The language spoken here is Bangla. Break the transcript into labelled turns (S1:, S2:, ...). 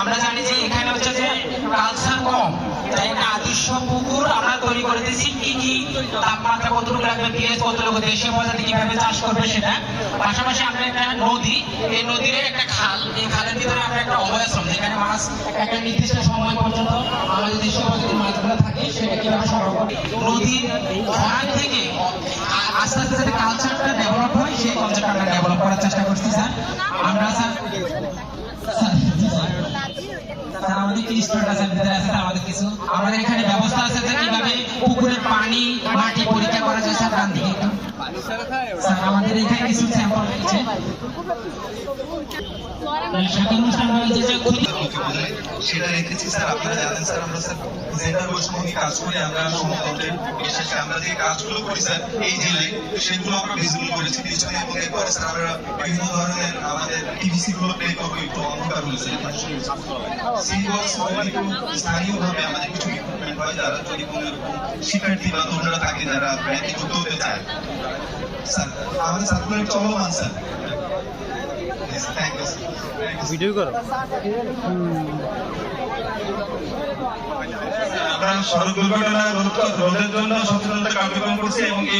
S1: আমরা জানি যে এখানে হচ্ছে যে কালচার কম, তাই একটা আদর্শ পুকুর আমরা তৈরি করে দিয়েছি। কি কি তাপমাত্রা কতটুকু লাগবে, পিএইচ কতটুকু, দেশীয় প্রজাতি কিভাবে চাষ করবে সেটা। পাশাপাশি আমরা একটা নদী, এই নদীর একটা খাল, এই খালের ভিতরে আমরা একটা অভয়াশ্রম, যেখানে মাছ একটা নির্দিষ্ট সময় পর্যন্ত আমাদের দেশীয় প্রজাতির মাছগুলো থাকে সেটা কিভাবে সংরক্ষণ, নদীর ধরা থেকে আস্তে আস্তে যাতে কালচারটা ডেভেলপ হয় সেই কনসেপ্ট আমরা ডেভেলপ করার চেষ্টা করছি স্যার। আমরা স্যার আমাদের কি স্টুডেন্ট আছে ভিতরে আছে, আমাদের কিছু আমাদের এখানে ব্যবস্থা আছে যে কিভাবে পুকুরের পানি মাটি পরীক্ষা করা যায় স্যার। ডান দিকে একটু স্যার আমাদের এখানে কিছু স্যাম্পল রয়েছে।
S2: সেটা রেখেছি স্যার। আপনারা জানেন স্যার, আমরা স্যার জেন্ডার বৈষম্য কাজ করে আমরা সমতলের বিশেষ আমরা যে কাজগুলো করি স্যার এই জেলে, সেগুলো আমরা ভিজিবল করেছি পিছনে। এবং এরপরে স্যার আমরা বিভিন্ন ধরনের আমাদের টিভিসি গুলো প্লে করবো একটু অন্ধকার হয়েছে। স্থানীয়ভাবে আমাদের কিছু রিক্রুটমেন্ট হয়, যারা যদি কোনো এরকম শিক্ষার্থী বা তরুণরা থাকে যারা ব্র্যান্ডে যুক্ত হতে চায় স্যার, আমাদের সার্কুলার চলমান স্যার।
S3: ভিডিও করো।
S2: আমরা সড়ক দুর্ঘটনা রোধের জন্য সচেতনতা কার্যক্রম করছি এবং